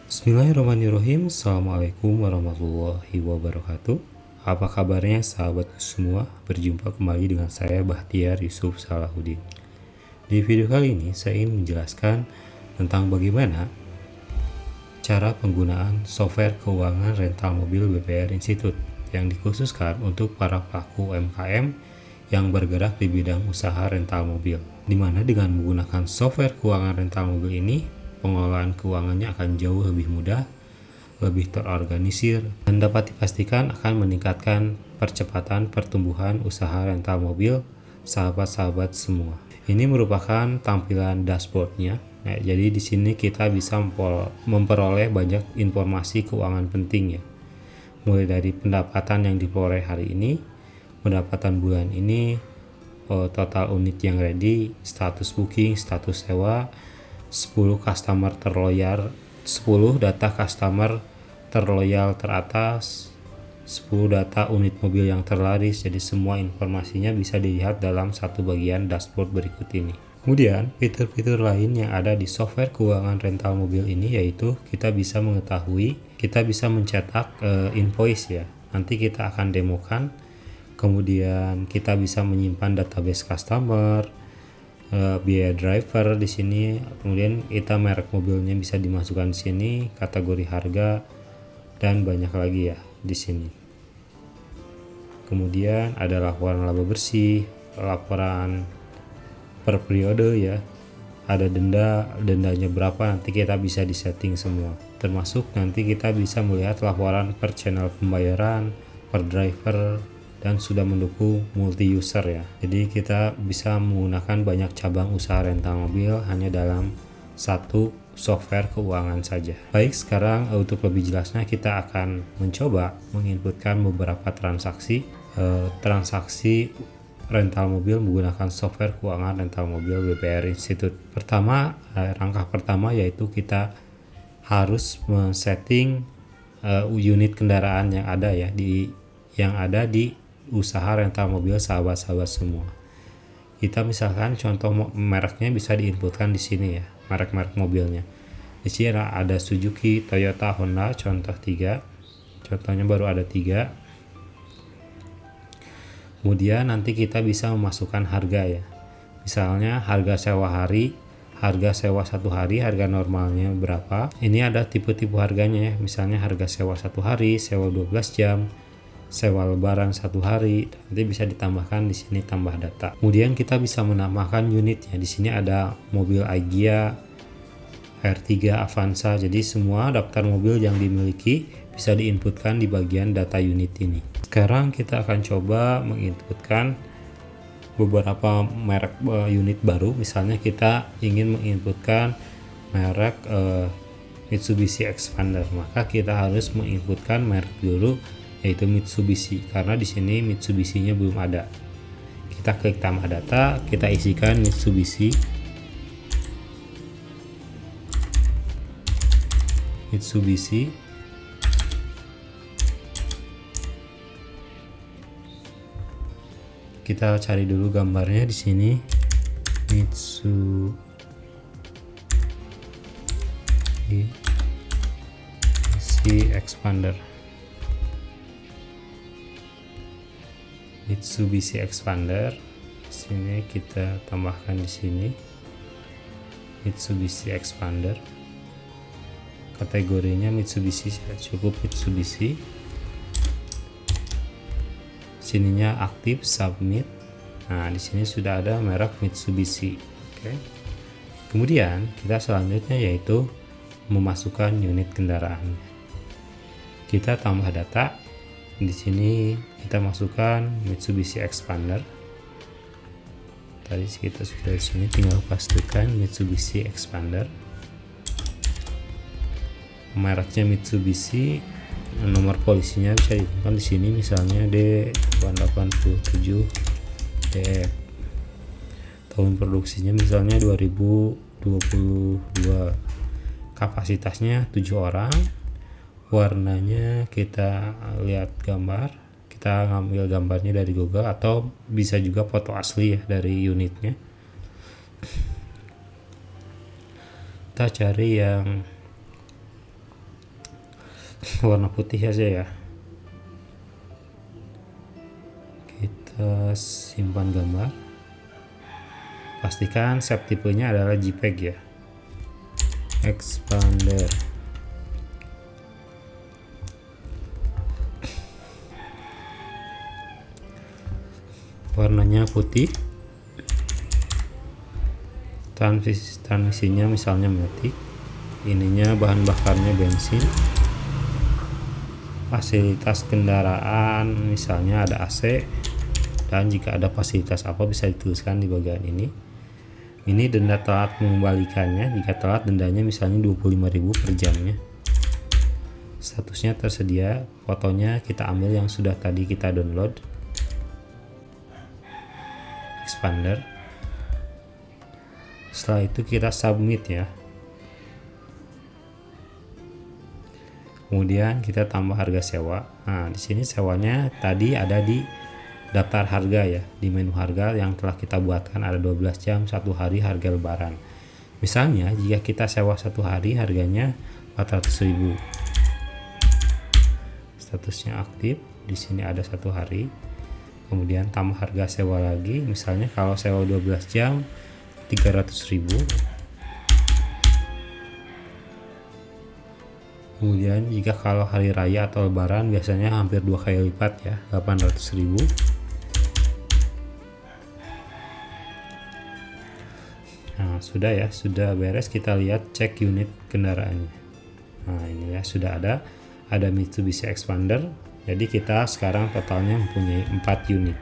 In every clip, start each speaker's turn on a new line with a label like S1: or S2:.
S1: Bismillahirrahmanirrahim. Assalamualaikum warahmatullahi wabarakatuh. Apa kabarnya sahabatku semua? Berjumpa kembali dengan saya Bahtiar Yusuf Salahuddin. Di video kali ini saya ingin menjelaskan tentang bagaimana cara penggunaan software keuangan rental mobil BPR Institute yang dikhususkan untuk para pelaku UMKM yang bergerak di bidang usaha rental mobil, di mana dengan menggunakan software keuangan rental mobil ini pengelolaan keuangannya akan jauh lebih mudah, lebih terorganisir, dan dapat dipastikan akan meningkatkan percepatan pertumbuhan usaha rental mobil sahabat-sahabat semua. Ini merupakan tampilan dashboardnya. Nah, jadi di sini kita bisa memperoleh banyak informasi keuangan penting ya. Mulai dari pendapatan yang diperoleh hari ini, pendapatan bulan ini, total unit yang ready, status booking, status sewa, 10 customer terloyal, 10 data customer terloyal teratas, 10 data unit mobil yang terlaris. Jadi semua informasinya bisa dilihat dalam satu bagian dashboard berikut ini. Kemudian fitur-fitur lain yang ada di software keuangan rental mobil ini yaitu kita bisa mengetahui, kita bisa mencetak invoice ya. Nanti kita akan demokan. Kemudian kita bisa menyimpan database customer, biaya driver di sini, kemudian kita merek mobilnya bisa dimasukkan di sini, kategori harga, dan banyak lagi ya di sini. Kemudian ada laporan laba bersih, laporan per periode ya, ada dendanya berapa, nanti kita bisa disetting semua. Termasuk nanti kita bisa melihat laporan per channel pembayaran, per driver, dan sudah mendukung multi user ya. Jadi kita bisa menggunakan banyak cabang usaha rental mobil hanya dalam satu software keuangan saja. Baik, sekarang untuk lebih jelasnya kita akan mencoba menginputkan beberapa transaksi rental mobil menggunakan software keuangan rental mobil BPR Institute. Pertama, langkah pertama yaitu kita harus men-setting unit kendaraan yang ada ya di usaha rental mobil sahabat-sahabat semua. Kita misalkan contoh mereknya bisa diinputkan di sini ya, merek-merek mobilnya. Di sini ada Suzuki, Toyota, Honda, contoh 3. Contohnya baru ada 3. Kemudian nanti kita bisa memasukkan harga ya. Misalnya harga sewa hari, harga sewa 1 hari, harga normalnya berapa. Ini ada tipe-tipe harganya ya. Misalnya harga sewa 1 hari, sewa 12 jam, sewa lebaran 1 hari, nanti bisa ditambahkan di sini tambah data. Kemudian kita bisa menambahkan unitnya. Di sini ada mobil Agya, R3, Avanza. Jadi semua daftar mobil yang dimiliki bisa diinputkan di bagian data unit ini. Sekarang kita akan coba menginputkan beberapa merek unit baru. Misalnya kita ingin menginputkan merek Mitsubishi Xpander, maka kita harus menginputkan merek dulu yaitu Mitsubishi, karena di sini Mitsubishi-nya belum ada. Kita klik tambah data, kita isikan Mitsubishi. Kita cari dulu gambarnya di sini. Mitsubishi Xpander. Mitsubishi Xpander. Sini kita tambahkan di sini Mitsubishi Xpander. Kategorinya Mitsubishi, cukup Mitsubishi. Sininya aktif, submit. Nah, di sini sudah ada merek Mitsubishi. Oke. Kemudian kita selanjutnya yaitu memasukkan unit kendaraan. Kita tambah data. Di sini kita masukkan Mitsubishi Xpander. Tadi kita sudah di sini, tinggal pastikan Mitsubishi Xpander. Mereknya Mitsubishi, nomor polisinya bisa ditemukan di sini, misalnya D887 DF. Tahun produksinya misalnya 2022. Kapasitasnya 7 orang. Warnanya kita lihat gambar, kita ngambil gambarnya dari Google atau bisa juga foto asli ya dari unitnya. Kita cari yang warna putih aja ya. Kita simpan gambar. Pastikan shape tipenya adalah JPEG ya. Expander. Warnanya putih. Transmisinya misalnya matic. Ininya bahan bakarnya bensin. Fasilitas kendaraan misalnya ada AC, dan jika ada fasilitas apa bisa dituliskan di bagian ini. Ini denda telat mengembalikannya, jika telat dendanya misalnya 25.000 per jamnya. Statusnya tersedia, fotonya kita ambil yang sudah tadi kita download. Expander. Setelah itu kita submit ya. Kemudian kita tambah harga sewa. Nah, di sini sewanya tadi ada di daftar harga ya, di menu harga yang telah kita buatkan ada 12 jam 1 hari harga lebaran. Misalnya jika kita sewa 1 hari harganya 400.000. Statusnya aktif, di sini ada 1 hari. Kemudian tambah harga sewa lagi, misalnya kalau sewa 12 jam 300.000. Kemudian jika kalau hari raya atau lebaran biasanya hampir 2 kali lipat ya, 800.000. Nah, sudah ya, sudah beres. Kita lihat cek unit kendaraannya. Nah, ini ya sudah ada Mitsubishi Expander. Jadi kita sekarang totalnya mempunyai 4 unit.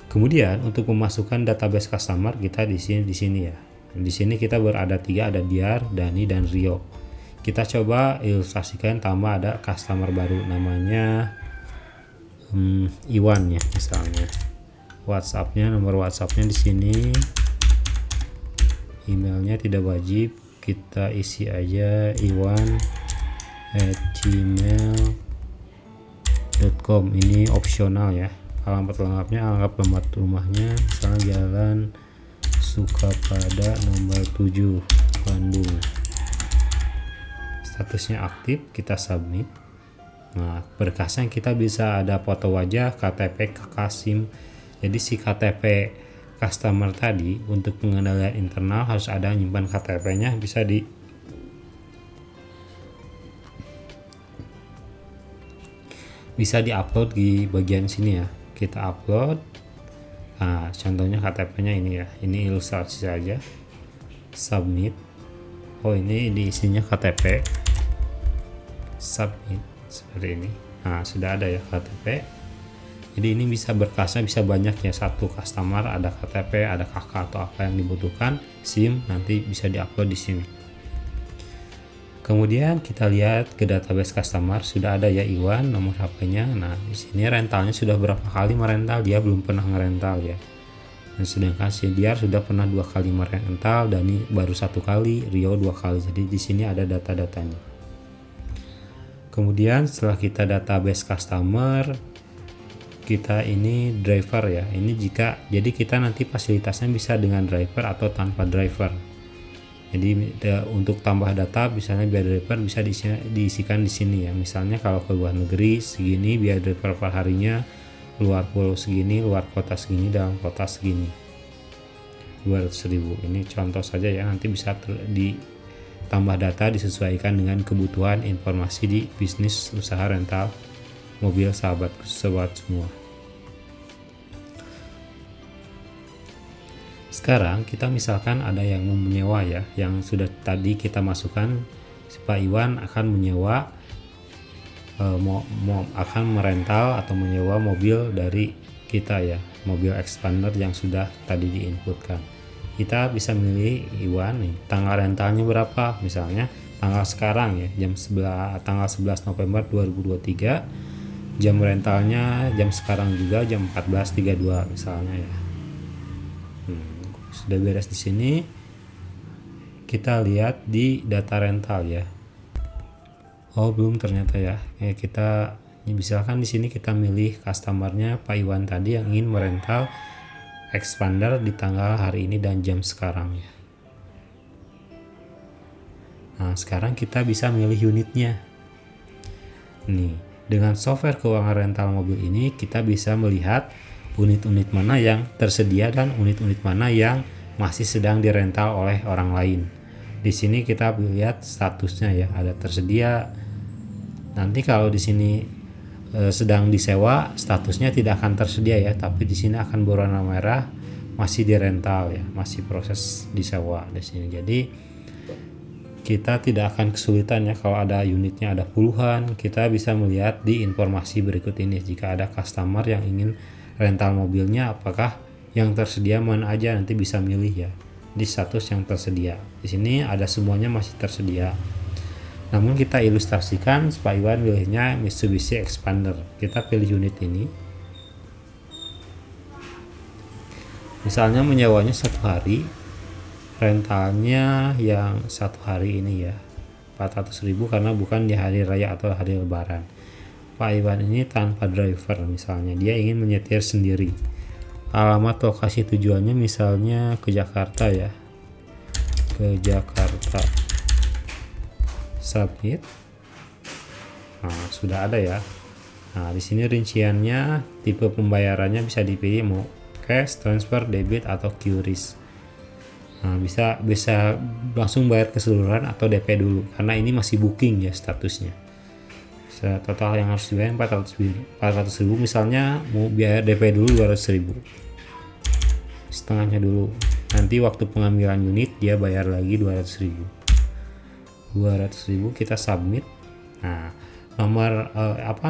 S1: Kemudian untuk memasukkan database customer kita di sini ya. Di sini kita berada 3, ada Diar, Dani, dan Rio. Kita coba ilustrasikan tambah ada customer baru namanya Iwan ya misalnya. WhatsApp-nya, nomor WhatsApp-nya di sini. Emailnya tidak wajib, kita isi aja iwan@gmail.com. Ini opsional ya. Alamat lengkapnya, alamat rumahnya misalnya Jalan Sukapada nomor 7 Bandung. Statusnya aktif, kita submit. Nah, berkasnya kita bisa ada foto wajah, KTP, KK, SIM. Jadi si KTP customer tadi untuk pengendalian internal harus ada nyimpan KTP-nya, bisa diupload di bagian sini ya. Kita upload. Nah, contohnya KTP-nya ini ya. Ini ilustrasi saja. Submit. Oh, ini diisinya KTP. Submit seperti ini. Nah, sudah ada ya KTP. Jadi ini bisa berkasnya bisa banyak ya, satu customer ada KTP, ada KK atau apa yang dibutuhkan, SIM nanti bisa diupload di sini. Kemudian kita lihat ke database customer, sudah ada ya Iwan nomor HP-nya. Nah, di sini rentalnya sudah berapa kali merental, dia belum pernah ngerental ya. Dan sedangkan si Diar sudah pernah 2 kali merental, Dani baru 1 kali, Rio 2 kali. Jadi di sini ada data-datanya. Kemudian setelah kita database customer, kita ini driver ya. Ini jadi kita nanti fasilitasnya bisa dengan driver atau tanpa driver. Jadi untuk tambah data misalnya biaya driver bisa diisikan di sini ya. Misalnya kalau ke luar negeri segini biaya driver per harinya, luar pulau segini, luar kota segini, dalam kota segini. 200.000. Ini contoh saja ya, nanti bisa ditambah data disesuaikan dengan kebutuhan informasi di bisnis usaha rental mobil sahabat semua. Sekarang kita misalkan ada yang mau menyewa ya, yang sudah tadi kita masukkan, Pak Iwan akan menyewa akan merental atau menyewa mobil dari kita ya, mobil Expander yang sudah tadi diinputkan. Kita bisa milih Iwan nih, tanggal rentalnya berapa, misalnya tanggal sekarang ya, tanggal 11 November 2023, jam rentalnya jam sekarang juga jam 14.32 misalnya ya. Sudah beres di sini. Kita lihat di data rental ya. Oh, belum ternyata ya. Kita misalkan di sini kita milih customernya Pak Iwan tadi yang ingin merental Expander di tanggal hari ini dan jam sekarang ya. Nah, sekarang kita bisa milih unitnya. Nih, dengan software keuangan rental mobil ini kita bisa melihat unit-unit mana yang tersedia dan unit-unit mana yang masih sedang dirental oleh orang lain. Di sini kita lihat statusnya ya, ada tersedia. Nanti kalau di sini sedang disewa, statusnya tidak akan tersedia ya, tapi di sini akan berwarna merah, masih dirental ya, masih proses disewa di sini. Jadi kita tidak akan kesulitan ya kalau ada unitnya ada puluhan, kita bisa melihat di informasi berikut ini. Jika ada customer yang ingin rental mobilnya, apakah yang tersedia mana aja, nanti bisa milih ya di status yang tersedia. Di sini ada semuanya masih tersedia. Namun kita ilustrasikan Pak Iwan pilihnya Mitsubishi Expander. Kita pilih unit ini. Misalnya menyewanya 1 hari, rentalnya yang 1 hari ini ya 400.000 karena bukan di hari raya atau hari lebaran. Pak Iwan ini tanpa driver, misalnya dia ingin menyetir sendiri. Alamat lokasi tujuannya misalnya ke Jakarta ya, ke Jakarta. Submit. Nah, sudah ada ya. Nah, di sini rinciannya, tipe pembayarannya bisa dipilih mau cash, transfer, debit atau QRIS. Nah, bisa langsung bayar keseluruhan atau DP dulu karena ini masih booking ya statusnya. Total yang harus dibayar 400.000, misalnya mau biaya DP dulu 200.000. Setengahnya dulu. Nanti waktu pengambilan unit dia bayar lagi 200.000 kita submit. Nah, nomor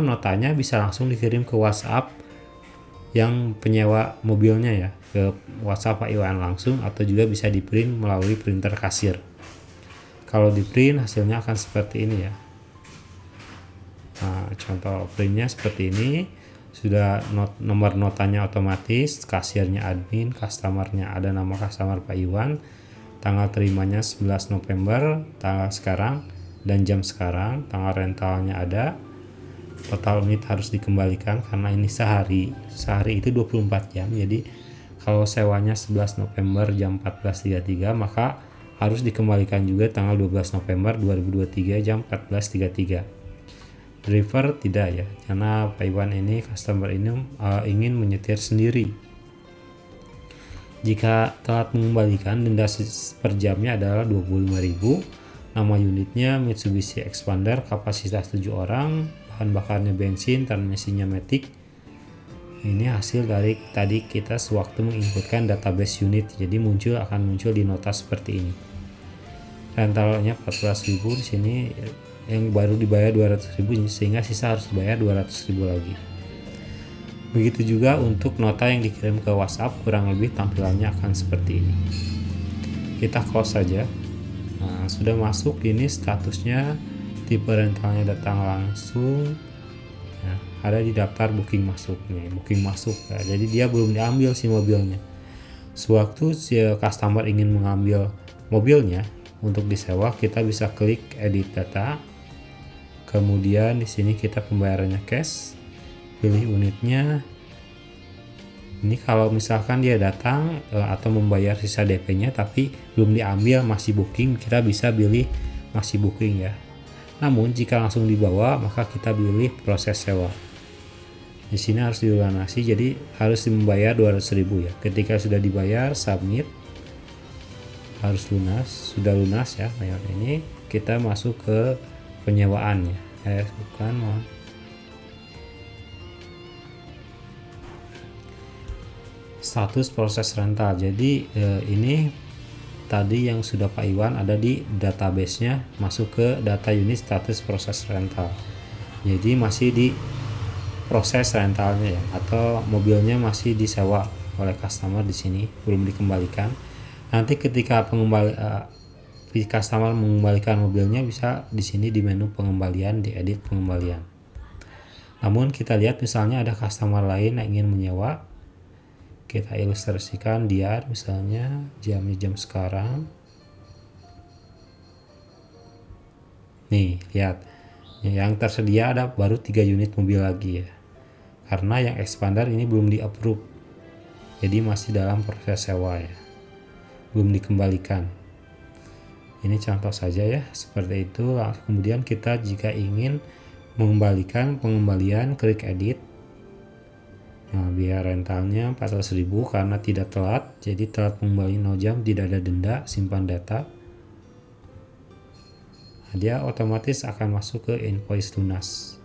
S1: notanya bisa langsung dikirim ke WhatsApp yang penyewa mobilnya ya, ke WhatsApp Pak Iwan langsung, atau juga bisa di print melalui printer kasir. Kalau di print hasilnya akan seperti ini ya. Nah, contoh printnya seperti ini. Sudah nomor notanya otomatis, kasirnya admin, customernya ada nama customer Pak Iwan, tanggal terimanya 11 November, tanggal sekarang dan jam sekarang, tanggal rentalnya ada, total unit harus dikembalikan karena ini sehari itu 24 jam. Jadi kalau sewanya 11 November jam 14.33 maka harus dikembalikan juga tanggal 12 November 2023 jam 14.33. Driver tidak ya, karena Pak Iwan ini customer ini ingin menyetir sendiri. Jika telat mengembalikan, denda per jamnya adalah 25.000. Nama unitnya Mitsubishi Expander, kapasitas 7 orang, bahan bakarnya bensin, transmisinya matic. Ini hasil dari tadi kita sewaktu menginputkan database unit, jadi akan muncul di nota seperti ini. Rentalnya 14.000, di sini yang baru dibayar 200.000 sehingga sisa harus dibayar 200.000 lagi. Begitu juga untuk nota yang dikirim ke WhatsApp, kurang lebih tampilannya akan seperti ini. Kita close saja. Nah, sudah masuk, ini statusnya tipe rentalnya datang langsung. Nah, ada di daftar booking masuk nih, booking masuk ya. Jadi dia belum diambil si mobilnya. Sewaktu si customer ingin mengambil mobilnya untuk disewa, kita bisa klik edit data. Kemudian di sini kita pembayarannya cash. Pilih unitnya. Ini kalau misalkan dia datang atau membayar sisa DP-nya tapi belum diambil, masih booking, kita bisa pilih masih booking ya. Namun jika langsung dibawa maka kita pilih proses sewa. Di sini harus dilunasi, jadi harus membayar 200.000 ya. Ketika sudah dibayar, submit. Harus lunas, sudah lunas ya. Nah, ini kita masuk ke penyewaan ya. Status proses rental. Jadi ini tadi yang sudah Pak Iwan ada di database-nya, masuk ke data unit status proses rental. Jadi masih di proses rentalnya ya, atau mobilnya masih disewa oleh customer di sini, belum dikembalikan. Nanti ketika customer mengembalikan mobilnya bisa di sini di menu pengembalian, di edit pengembalian. Namun kita lihat misalnya ada customer lain yang ingin menyewa. Kita ilustrasikan dia misalnya jam sekarang. Nih, lihat. Yang tersedia ada baru 3 unit mobil lagi ya. Karena yang Expander ini belum di-approve. Jadi masih dalam proses sewa ya. Belum dikembalikan. Ini contoh saja ya, seperti itu. Kemudian kita jika ingin mengembalikan pengembalian, klik edit. Nah, biaya rentalnya 400.000 karena tidak telat, jadi telat pengembalian 0 jam, tidak ada denda, simpan data. Nah, dia otomatis akan masuk ke invoice lunas.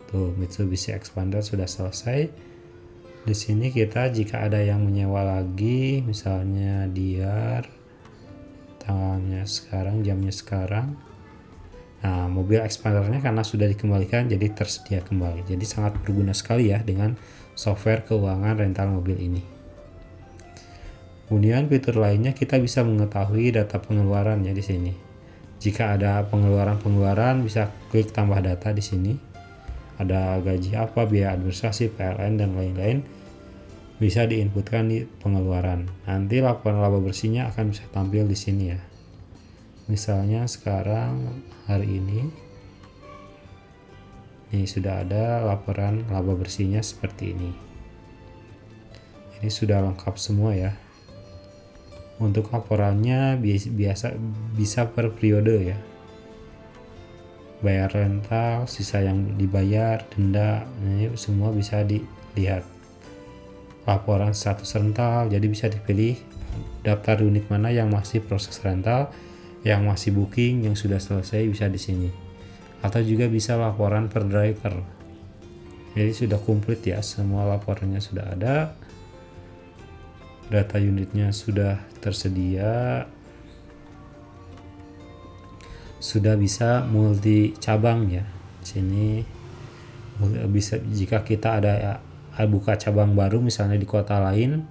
S1: Tuh, Mitsubishi Expander sudah selesai. Di sini kita jika ada yang menyewa lagi, misalnya diar tanggalnya sekarang, jamnya sekarang. Nah, mobil Expandernya karena sudah dikembalikan jadi tersedia kembali. Jadi sangat berguna sekali ya dengan software keuangan rental mobil ini. Kemudian fitur lainnya kita bisa mengetahui data pengeluaran ya di sini. Jika ada pengeluaran bisa klik tambah data di sini. Ada gaji apa, biaya administrasi, PLN dan lain-lain. Bisa diinputkan di pengeluaran. Nanti laporan laba bersihnya akan bisa tampil di sini ya. Misalnya sekarang hari ini sudah ada laporan laba bersihnya seperti ini. Ini sudah lengkap semua ya. Untuk laporannya bisa per periode ya. Bayar rental, sisa yang dibayar, denda, ini semua bisa dilihat. Laporan status rental, jadi bisa dipilih daftar unit mana yang masih proses rental, yang masih booking, yang sudah selesai bisa di sini. Atau juga bisa laporan per driver. Jadi sudah komplit ya, semua laporannya sudah ada. Data unitnya sudah tersedia. Sudah bisa multi cabang ya. Sini bisa jika kita ada buka cabang baru misalnya di kota lain,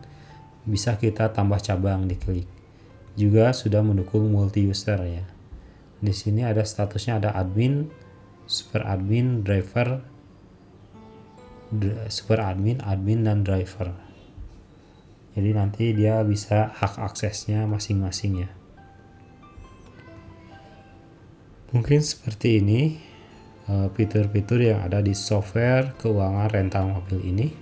S1: bisa kita tambah cabang, diklik. Juga sudah mendukung multi user ya. Di sini ada statusnya, ada admin, super admin, driver, super admin, admin dan driver. Jadi nanti dia bisa hak aksesnya masing-masing ya. Mungkin seperti ini fitur-fitur yang ada di software keuangan rental mobil ini.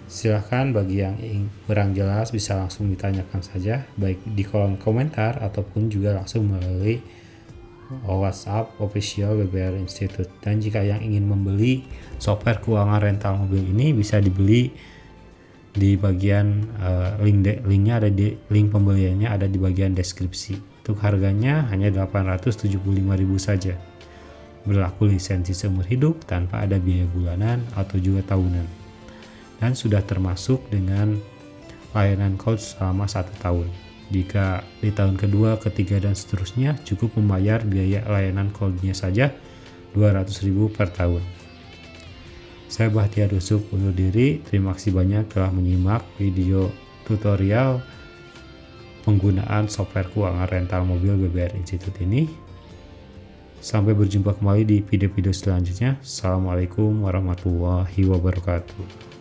S1: Silahkan bagi yang kurang jelas bisa langsung ditanyakan saja, baik di kolom komentar ataupun juga langsung melalui WhatsApp official BBR Institute. Dan jika yang ingin membeli software keuangan rental mobil ini bisa dibeli di bagian linknya ada di link pembeliannya ada di bagian deskripsi. Untuk harganya hanya 875.000 saja. Berlaku lisensi seumur hidup tanpa ada biaya bulanan atau juga tahunan. Dan sudah termasuk dengan layanan coach selama 1 tahun. Jika di tahun kedua, ketiga dan seterusnya cukup membayar biaya layanan coachnya saja 200.000 per tahun. Saya Bahtiar Yusuf undur diri. Terima kasih banyak telah menyimak video tutorial penggunaan software keuangan rental mobil BBR Institute ini. Sampai berjumpa kembali di video-video selanjutnya. Assalamualaikum warahmatullahi wabarakatuh.